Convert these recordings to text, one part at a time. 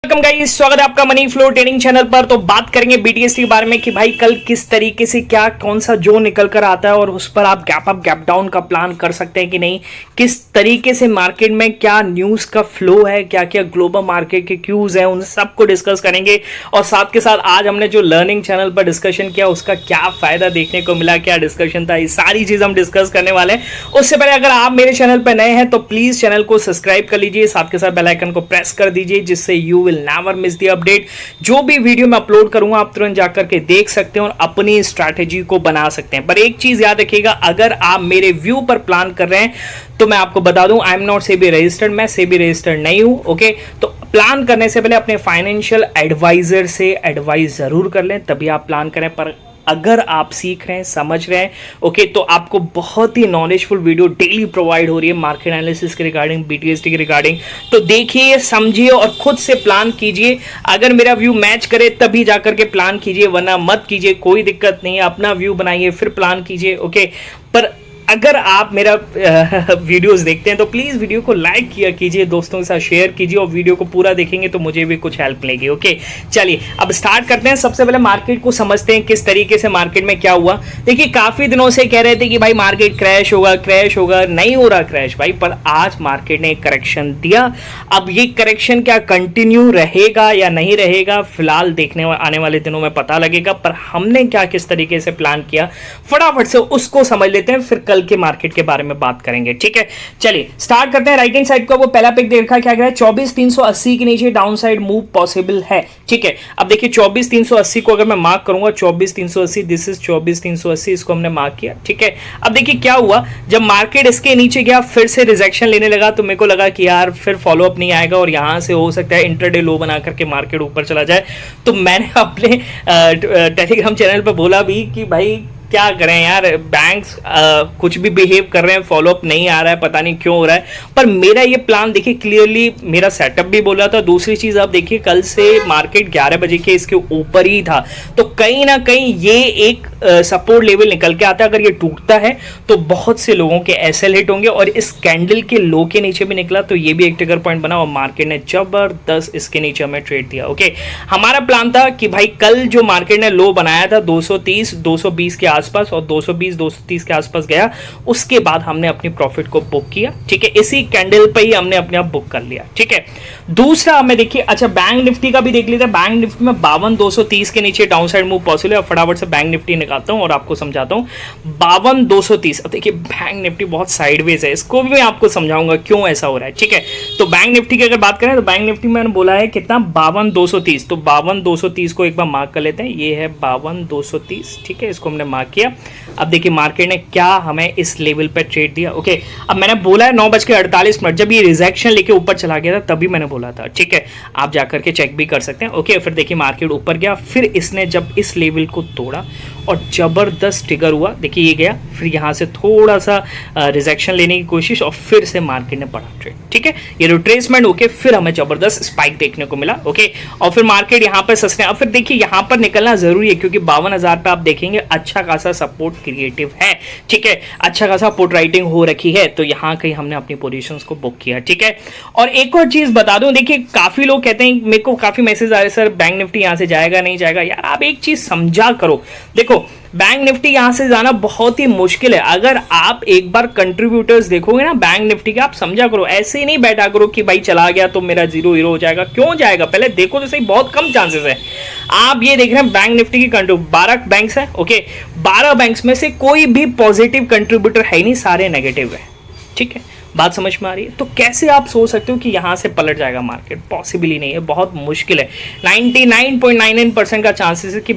Welcome guys, स्वागत है आपका मनी फ्लो ट्रेडिंग चैनल पर। तो बात करेंगे बीटीएसटी के बारे में कि भाई कल किस तरीके से क्या कौन सा जोन निकल कर आता है और उस पर आप गैप अप गैप डाउन का प्लान कर सकते हैं कि नहीं, किस तरीके से मार्केट में क्या न्यूज का फ्लो है, क्या क्या ग्लोबल मार्केट के क्यूज हैं, उन सबको डिस्कस करेंगे। और साथ के साथ आज हमने जो लर्निंग चैनल पर डिस्कशन किया उसका क्या फायदा देखने को मिला, क्या डिस्कशन था, ये सारी चीज हम डिस्कस करने वाले हैं। उससे पहले अगर आप मेरे चैनल पर नए हैं तो प्लीज चैनल को सब्सक्राइब कर लीजिए, साथ के साथ बेल आइकन को प्रेस कर दीजिए जिससे you will never miss the update. जो भी वीडियो मैं अपलोड करूंगा आप तुरंत जाकर के देख सकते हैं और अपनी स्ट्रैटेजी को बना सकते हैं। पर एक चीज याद रखिएगा, अगर आप मेरे व्यू पर प्लान कर रहे हैं तो मैं आपको बता दूं, I am not SEBI registered, मैं सेबी रजिस्टर्ड नहीं हूं। ओके, तो प्लान करने से पहले अपने फाइनेंशियल एडवाइजर से एडवाइस जरूर कर लें, तभी आप प्लान करें। पर अगर आप सीख रहे हैं, समझ रहे हैं, ओके, तो आपको बहुत ही नॉलेजफुल वीडियो डेली प्रोवाइड हो रही है मार्केट एनालिसिस के रिगार्डिंग, बीटीएसटी के रिगार्डिंग। तो देखिए, समझिए और खुद से प्लान कीजिए। अगर मेरा व्यू मैच करे तभी जाकर के प्लान कीजिए, वरना मत कीजिए, कोई दिक्कत नहीं है। अपना व्यू बनाइए फिर प्लान कीजिए। ओके, पर अगर आप मेरा वीडियोस देखते हैं तो प्लीज़ वीडियो को लाइक किया कीजिए, दोस्तों के साथ शेयर कीजिए और वीडियो को पूरा देखेंगे तो मुझे भी कुछ हेल्प मिलेगी। ओके, चलिए अब स्टार्ट करते हैं। सबसे पहले मार्केट को समझते हैं, किस तरीके से मार्केट में क्या हुआ। देखिए, काफ़ी दिनों से कह रहे थे कि भाई मार्केट क्रैश होगा, क्रैश होगा, नहीं हो रहा क्रैश भाई, पर आज मार्केट ने करेक्शन दिया। अब ये करेक्शन क्या कंटिन्यू रहेगा या नहीं रहेगा, फिलहाल देखने आने वाले दिनों में पता लगेगा। पर हमने क्या किस तरीके से प्लान किया, फटाफट से उसको समझ लेते हैं, फिर के मार्केट के बारे में बात करेंगे। ठीक है, चलिए स्टार्ट करते हैं। राइट हैंड साइड का वो पहला पिक देखा, क्या कह रहा है, 24,380 के नीचे डाउन साइड मूव पॉसिबल है। ठीक है, अब देखिए 24,380 को अगर मैं मार्क करूंगा, 24,380, दिस इज 24,380, इसको हमने मार्क किया। ठीक है, अब देखिए क्या हुआ, जब मार्केट इसके नीचे गया फिर से रिजेक्शन लेने लगा तो मेरे को लगा कि यार फिर फॉलोअप नहीं आएगा और यहां से हो सकता है इंटरडे लो बना करके मार्केट ऊपर चला जाए। तो मैंने अपने टेलीग्राम चैनल पर बोला भी कि भाई क्या करें यार, बैंक्स कुछ भी बिहेव कर रहे हैं, फॉलोअप नहीं आ रहा है, पता नहीं क्यों हो रहा है। पर मेरा ये प्लान देखिए क्लियरली मेरा सेटअप भी बोला था। दूसरी चीज आप देखिए, कल से मार्केट 11 बजे के इसके ऊपर ही था, तो कहीं ना कहीं ये एक सपोर्ट लेवल निकल के आता है। अगर ये टूटता है तो बहुत से लोगों के एसएल हिट होंगे और इस कैंडल के लो के नीचे भी निकला तो ये भी एक ट्रिगर पॉइंट बना और मार्केट ने जबरदस्त इसके नीचे हमें ट्रेड दिया। ओके, हमारा प्लान था कि भाई कल जो मार्केट ने लो बनाया था 230 220 के आसपास और 220 230 के आसपास गया, उसके बाद हमने अपनी प्रॉफिट को बुक किया। ठीक है, इसी कैंडल पे ही हमने अपने आप बुक कर लिया। ठीक है, दूसरा हमें देखिए, अच्छा बैंक निफ्टी का भी देख लेते हैं। बैंक निफ्टी में 52,230 के नीचे डाउन साइड मूव पॉसिबल है। फटाफट से बैंक निफ्टी निकालता हूं और आपको समझाता हूं। 52,230, अब देखिए बैंक निफ्टी बहुत साइडवेज है, इसको भी मैं आपको समझाऊंगा क्यों ऐसा हो रहा है। ठीक है, तो बैंक निफ्टी की अगर बात करें तो बैंक निफ्टी में मैंने बोला है कितना, 52,230, तो 52,230 को एक बार मार्क कर लेते हैं। ये है 52,230। ठीक है, इसको हमने मार्क किया। अब देखिए मार्केट ने क्या हमें इस लेवल पर ट्रेड दिया। ओके, अब मैंने बोला है 9:48, जब ये रिजेक्शन लेके ऊपर चला गया था तभी मैंने बोला था। ठीक है, आप जाकर के चेक भी कर सकते हैं। ओके, फिर देखिए मार्केट ऊपर गया, फिर इसने जब इस लेवल को तोड़ा और जबरदस्त ट्रिगर हुआ, देखिए ये गया, फिर यहां से थोड़ा सा रिजेक्शन लेने की कोशिश और फिर से मार्केट ने पड़ा ट्रेड। ठीक है, ये रिट्रेसमेंट होके फिर हमें जबरदस्त स्पाइक देखने को मिला। ओके, और फिर मार्केट यहां पर सस्टेन, अब फिर देखिए यहां पर निकलना जरूरी है क्योंकि 52,000 पे आप देखेंगे अच्छा खासा सपोर्ट क्रिएटिव है। ठीक है, अच्छा खासा पुट राइटिंग हो रखी है, तो यहां कहीं हमने अपनी पोजीशंस को बुक किया। ठीक है, और एक और चीज बता दूं, देखिए काफी लोग कहते हैं, मेरे को काफी मैसेज आ रहे हैं, सर बैंक निफ्टी यहां से जाएगा नहीं जाएगा। यार आप एक चीज समझा करो, देखो बैंक निफ्टी यहां से जाना बहुत ही मुश्किल है। अगर आप एक बार कंट्रीब्यूटर्स देखोगे ना बैंक निफ्टी के, आप समझा करो, ऐसे ही नहीं बैठा करो कि भाई चला गया तो मेरा जीरो हीरो हो जाएगा। क्यों जाएगा, पहले देखो तो सही, बहुत कम चांसेस है। आप ये देख रहे हैं बैंक निफ्टी की कंट्रीब्यूट 12 बैंक्स है। ओके, 12 बैंक्स में से कोई भी पॉजिटिव कंट्रीब्यूटर है नहीं, सारे नेगेटिव है। ठीक है, बात समझ में आ रही है? तो कैसे आप सोच सकते हो कि यहां से पलट जाएगा मार्केट, पॉसिबल ही नहीं है, बहुत मुश्किल है। 99.99% का चांसेस है कि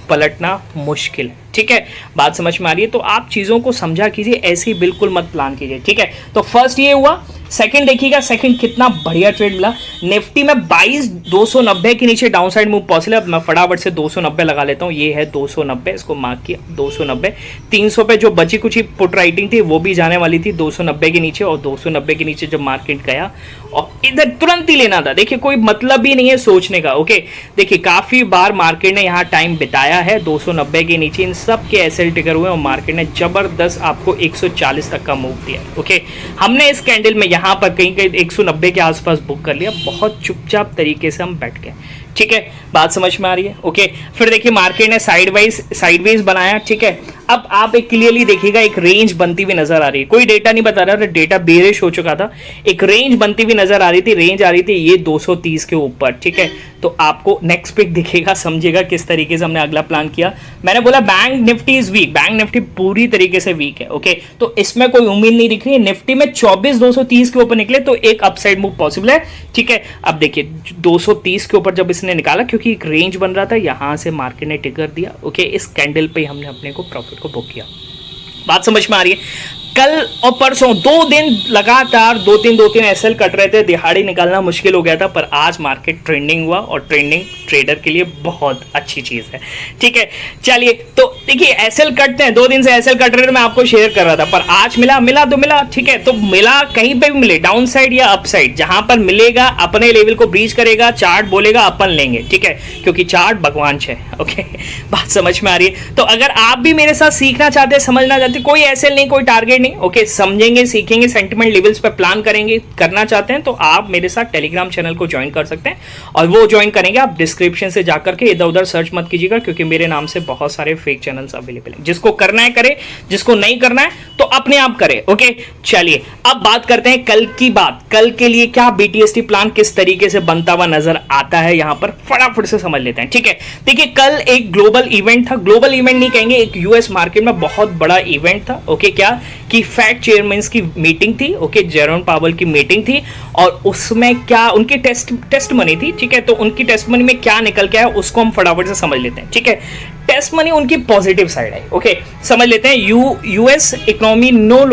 पलटना मुश्किल है। ठीक है, बात समझ में आ रही है? तो आप चीजों को समझा कीजिए, ऐसे ही बिल्कुल मत प्लान कीजिए। ठीक है, तो फर्स्ट ये हुआ। सेकंड देखिएगा, सेकंड कितना बढ़िया ट्रेड मिला निफ्टी में, 22,290 के नीचे डाउन साइड मूव पॉसिबल है। अब मैं फटाफट से 290 लगा लेता हूं, ये है 290, इसको मार्क किया 290। 300 पे जो बची कुछ ही पुट राइटिंग थी वो भी जाने वाली थी 290 के नीचे, और 290 के नीचे जब मार्केट गया और इधर तुरंत ही लेना था। देखिए कोई मतलब ही नहीं है सोचने का। ओके देखिए काफी बार मार्केट ने यहाँ टाइम बिताया है 290 के नीचे, इन सब के एसएल ट्रिगर हुए और मार्केट ने जबरदस्त आपको 140 तक का मूव दिया। ओके हमने इस कैंडल में यहाँ पर कहीं कहीं 190 के आसपास बुक कर लिया, बहुत चुपचाप तरीके से हम बैठ गए। ठीक है बात समझ में आ रही है। ओके फिर देखिए मार्केट ने साइडवेज बनाया। ठीक है अब आप एक क्लियरली देखिएगा एक रेंज बनती हुई नजर आ रही है, कोई डेटा नहीं बता रहा, डेटा बेरिश हो चुका था, एक रेंज बनती हुई नजर आ रही थी, रेंज आ रही थी ये 230 के ऊपर। ठीक है तो आपको नेक्स्ट पिक दिखेगा, समझिएगा किस तरीके से हमने अगला प्लान किया। मैंने बोला bank Nifty is weak, bank Nifty पूरी तरीके से वीक है। ओके तो इसमें कोई उम्मीद नहीं दिख रही है। निफ्टी में 24,230 के ऊपर निकले तो एक अपसाइड मूव पॉसिबल है। ठीक है अब देखिए 230 के ऊपर जब इसने निकाला, क्योंकि एक रेंज बन रहा था, यहां से मार्केट ने टिकर दिया। ओके इस कैंडल पे हमने अपने को प्रॉफिट को बुक किया। बात समझ में आ रही है। कल और परसों 2 दिन लगातार 2-3 एसएल कट रहे थे, दिहाड़ी निकालना मुश्किल हो गया था, पर आज मार्केट ट्रेंडिंग हुआ और ट्रेंडिंग ट्रेडर के लिए बहुत अच्छी चीज है। ठीक है चलिए तो देखिए एसएल कटते हैं, 2 दिन से एसएल कट रहे थे, मैं आपको शेयर कर रहा था, पर आज मिला तो मिला। ठीक है तो मिला कहीं पे भी मिले, डाउन साइड या अप साइड, जहां पर मिलेगा अपने लेवल को ब्रीच करेगा, चार्ट बोलेगा अपन लेंगे। ठीक है क्योंकि चार्ट भगवान है। ओके बात समझ में आ रही है। तो अगर आप भी मेरे साथ सीखना चाहते हैं, समझना चाहते हैं, कोई एसएल नहीं कोई टारगेट नहीं, ओके समझेंगे सीखेंगे सेंटिमेंट लेवल्स पर प्लान करेंगे, करना चाहते हैं तो आप मेरे साथ टेलीग्राम चैनल को ज्वाइन कर सकते हैं। और वो ज्वाइन करेंगे आप डिस्क्रिप्शन से जाकर के, इधर उधर सर्च मत कीजिएगा क्योंकि मेरे नाम से बहुत सारे फेक चैनल्स अवेलेबल हैं। जिसको करना है करे, जिसको नहीं करना है तो अपने आप करे। ओके चलिए अब बात करते हैं कल की बात। कल के लिए क्या बीटीएसटी प्लान किस तरीके से बनता हुआ नजर आता है, यहां पर फटाफट से समझ लेते हैं। ठीक है देखिए कल एक ग्लोबल इवेंट था, ग्लोबल इवेंट नहीं कहेंगे, एक यूएस मार्केट में बहुत बड़ा इवेंट था। ओके क्या कि फेड चेयरमैन की मीटिंग थी। ओके जेरोम पावल की मीटिंग थी और उसमें क्या उनकी टेस्ट मनी थी। ठीक है तो उनकी टेस्ट मनी में क्या निकल के आया उसको हम फटाफट से समझ लेते हैं। ठीक है टेस्ट मनी उनकी पॉजिटिव साइड है। ओके समझ लेते हैं। US economy no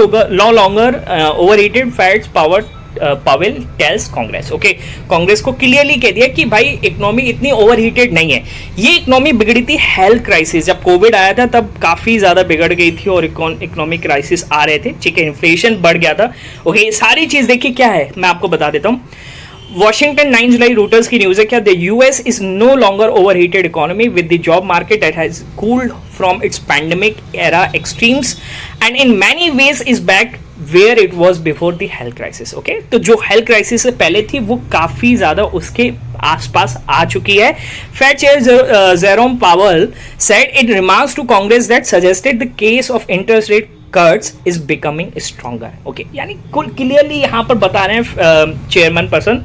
longer overheated, Fed's Powell tells Congress. Okay Congress को क्लियरली कह दिया कि भाई इकोनॉमी इतनी ओवरहीटेड नहीं है। ये इकोनॉमी बिगड़ी थी हेल्थ क्राइसिस, जब कोविड आया था तब काफी ज्यादा बिगड़ गई थी और इकोनॉमिक क्राइसिस आ रहे थे। ठीक है इन्फ्लेशन बढ़ गया था। ओके सारी चीज देखिए क्या है मैं आपको बता देता हूँ। वॉशिंगटन 9 जुलाई रूटर्स की न्यूज है क्या, the US is no longer overheated economy with the job market that has cooled from its pandemic era extremes and in many ways is back where it was before the health crisis. Okay तो जो health crisis से पहले थी वो काफी ज्यादा उसके आसपास आ चुकी है। Fed chair Jerome Powell said in remarks to Congress that suggested the case of interest rate cuts is becoming stronger। Okay यानी क्लियरली यहां पर बता रहे हैं चेयरमैन पर्सन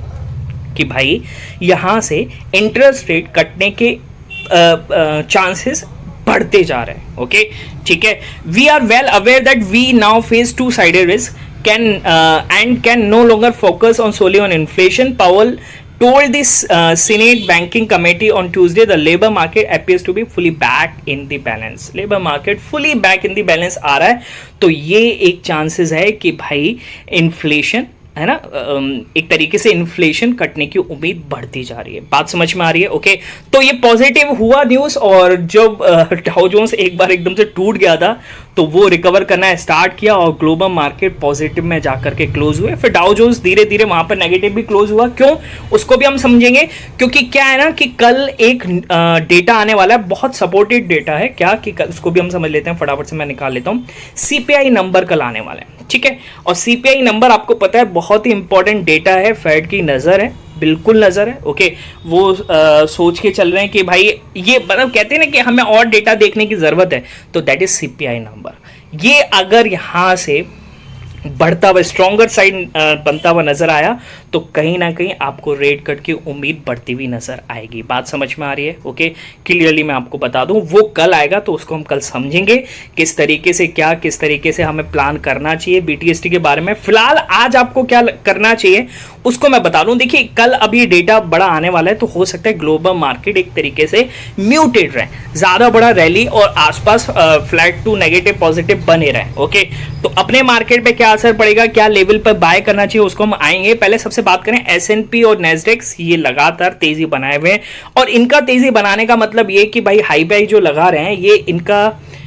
कि भाई यहां से इंटरेस्ट रेट कटने के चांसेस बढ़ते जा रहे हैं। ओके ठीक है we are well aware that we now face two sided risk can no longer focus on solely on inflation. Powell told this Senate Banking Committee on Tuesday the labor market appears to be fully back in the balance। labor market fully back in the balance आ रहा है तो ये एक chances है कि भाई inflation है ना एक तरीके से इन्फ्लेशन कटने की उम्मीद बढ़ती जा रही है। बात समझ में आ रही है। ओके तो ये पॉजिटिव हुआ न्यूज़ और जब डाउ जोन्स एक बार एकदम से टूट गया था तो वो रिकवर करना स्टार्ट किया और ग्लोबल मार्केट पॉजिटिव में जाकर के क्लोज हुए। फिर डाउ जोन्स धीरे धीरे वहां पर नेगेटिव भी क्लोज हुआ। क्यों उसको भी हम समझेंगे क्योंकि क्या है ना कि कल एक डेटा आने वाला है, बहुत सपोर्टेड डेटा है। क्या कि उसको भी हम समझ लेते हैं, फटाफट से मैं निकाल लेता हूँ। सीपीआई नंबर कल आने वाला है। ठीक है और सीपीआई नंबर आपको पता है बहुत ही इंपॉर्टेंट डेटा है, फेड की नजर है, बिल्कुल नजर है। ओके वो सोच के चल रहे हैं कि भाई ये मतलब कहते हैं ना कि हमें और डेटा देखने की जरूरत है, तो दैट इज सीपीआई नंबर। ये अगर यहां से बढ़ता हुआ स्ट्रॉन्गर साइड बनता हुआ नजर आया तो कहीं ना कहीं आपको रेट कट की उम्मीद बढ़ती हुई नजर आएगी। बात समझ में आ रही है। ओके क्लियरली मैं आपको बता दूं वो कल आएगा तो उसको हम कल समझेंगे किस तरीके से क्या किस तरीके से हमें प्लान करना चाहिए बीटीएसटी के बारे में। फिलहाल आज आपको क्या करना चाहिए उसको मैं बता दूं। देखिए कल अभी डेटा बड़ा आने वाला है तो हो सकता है ग्लोबल मार्केट एक तरीके से म्यूटेड रहे, ज्यादा बड़ा रैली और आसपास फ्लैट टू नेगेटिव पॉजिटिव बने रहे। ओके तो अपने मार्केट पे क्या असर पड़ेगा, क्या लेवल पर बाय करना चाहिए उसको हम आएंगे। पहले सबसे बात करें एसएनपी और नेस्डेक्स, ये लगातार तेजी बनाए हुए हैं और इनका तेजी बनाने का मतलब ये कि भाई हाई बाई जो लगा रहे हैं ये इनका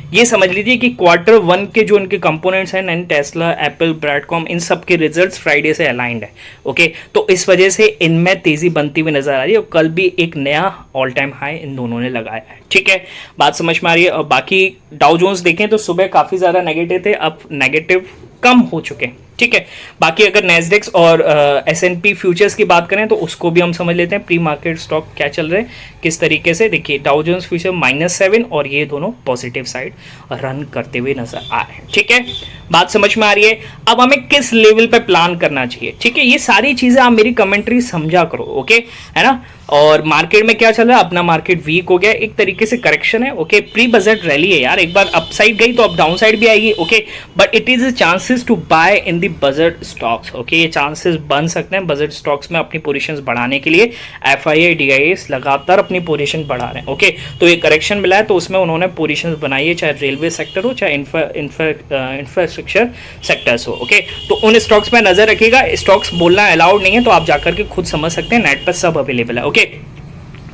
ये समझ लीजिए कि Q1 के जो इनके कंपोनेंट्स हैं एंड टेस्ला, एप्पल, ब्रैडकॉम, इन सब के रिजल्ट्स फ्राइडे से अलाइंड है। ओके, तो इस वजह से इनमें तेजी बनती हुई नजर आ रही है और कल भी एक नया ऑल टाइम हाई इन दोनों ने लगाया है। ठीक है, बात समझ में आ रही है। और बाकी डाउ जोन्स देखें तो सुबह काफी ज्यादा नेगेटिव थे, अब नेगेटिव कम हो चुके हैं। ठीक है, बाकी अगर नेस्डेक्स और S&P फ्यूचर्स की बात करें तो उसको भी हम समझ लेते हैं, प्री मार्केट स्टॉक क्या चल रहे हैं किस तरीके से। देखिए डाउ जोन्स फ्यूचर -7 और ये दोनों पॉजिटिव साइड रन करते हुए नजर आ रहे हैं। ठीक है, बात समझ में आ रही है। अब हमें किस लेवल पे प्लान करना चाहिए, ठीक है, ये सारी चीजें आप मेरी कमेंट्री समझा करो। ओके, है ना। और मार्केट में क्या चल रहा है, अपना मार्केट वीक हो गया, एक तरीके से करेक्शन है। ओके, प्री बजट रैली है यार, एक बार अपसाइड गई तो अब डाउन साइड भी आएगी। Okay, but it is chances to buy in the budget stocks. Okay, ये चांसेस बन सकते हैं बजट स्टॉक्स में अपनी पोजीशंस बढ़ाने के लिए। FII DIAs लगातार अपनी पोजीशन बढ़ा रहे हैं। ओके, तो ये करेक्शन मिला है तो उसमें उन्होंने पोजीशंस बनाई है, चाहे रेलवे सेक्टर हो चाहे इंफ्रास्ट्रक्चर सेक्टर्स हो। ओके, तो उन स्टॉक्स में नजर रखिएगा। स्टॉक्स बोलना अलाउड नहीं है, तो आप जाकर के खुद समझ सकते हैं, नेट पर सब अवेलेबल है। ओके,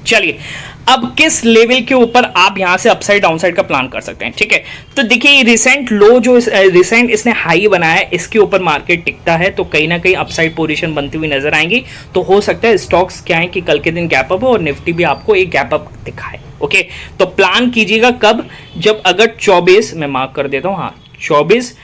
चलिए अब किस लेवल के ऊपर आप यहां से अपसाइड डाउनसाइड का प्लान कर सकते हैं। ठीक है, तो देखिए रिसेंट लो जो रिसेंट इसने हाई बनाया है, इसके ऊपर मार्केट टिकता है तो कहीं ना कहीं अपसाइड पोजीशन बनती हुई नजर आएंगी। तो हो सकता है स्टॉक्स क्या है कि कल के दिन गैप अप हो और निफ्टी भी आपको एक गैप अप दिखाए। ओके, तो प्लान कीजिएगा कब, जब अगर 24, मैं मार्क कर देता हूं, हाँ 24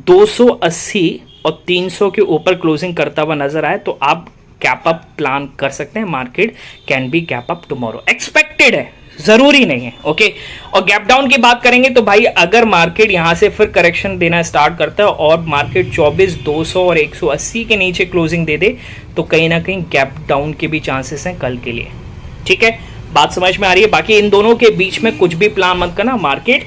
280 और 300 के ऊपर क्लोजिंग करता हुआ नजर आए तो आप गैप अप प्लान कर सकते हैं। Market can be gap up tomorrow, expected है, जरूरी नहीं है। ओके, और गैप डाउन की बात करेंगे तो भाई अगर मार्केट यहां से फिर करेक्शन देना स्टार्ट करता है और मार्केट 24 200 और 180 के नीचे क्लोजिंग दे दे तो कहीं ना कहीं गैप डाउन के भी चांसेस हैं कल के लिए। ठीक है, बात समझ में आ रही है। बाकी इन दोनों के बीच में कुछ भी प्लान मत करना, मार्केट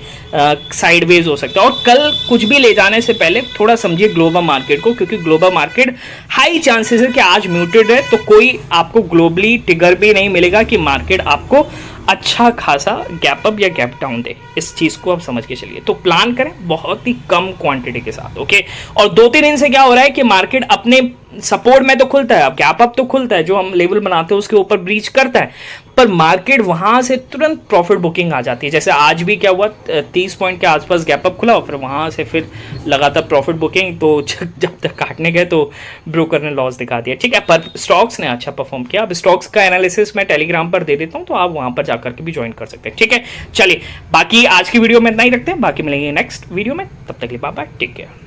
साइडवेज हो सकता है। और कल कुछ भी ले जाने से पहले थोड़ा समझिए ग्लोबल मार्केट को, क्योंकि ग्लोबल मार्केट हाई चांसेस है कि आज म्यूटेड है, तो कोई आपको ग्लोबली ट्रिगर भी नहीं मिलेगा कि मार्केट आपको अच्छा खासा गैप अप या गैप डाउन दे। इस चीज को आप समझ के चलिए, तो प्लान करें बहुत ही कम क्वांटिटी के साथ। ओके, और 2-3 दिन से क्या हो रहा है कि मार्केट अपने सपोर्ट में तो खुलता है, अब गैप अप तो खुलता है, जो हम लेवल बनाते हैं उसके ऊपर ब्रीच करता है, पर मार्केट वहां से तुरंत प्रॉफिट बुकिंग आ जाती है। जैसे आज भी क्या हुआ, 30 पॉइंट के आसपास गैप अप खुला और फिर वहां से फिर लगातार प्रॉफिट बुकिंग, तो जब तक काटने गए तो ब्रोकर ने लॉस दिखा दिया। ठीक है, पर स्टॉक्स ने अच्छा परफॉर्म किया। अब स्टॉक्स का एनालिसिस मैं टेलीग्राम पर दे देता हूं, तो आप वहां पर जाकर के भी ज्वाइन कर सकते हैं। ठीक है, चलिए बाकी आज की वीडियो में इतना ही रखते हैं, बाकी मिलेंगे नेक्स्ट वीडियो में, तब तक के लिए बाय बाय, टेक केयर।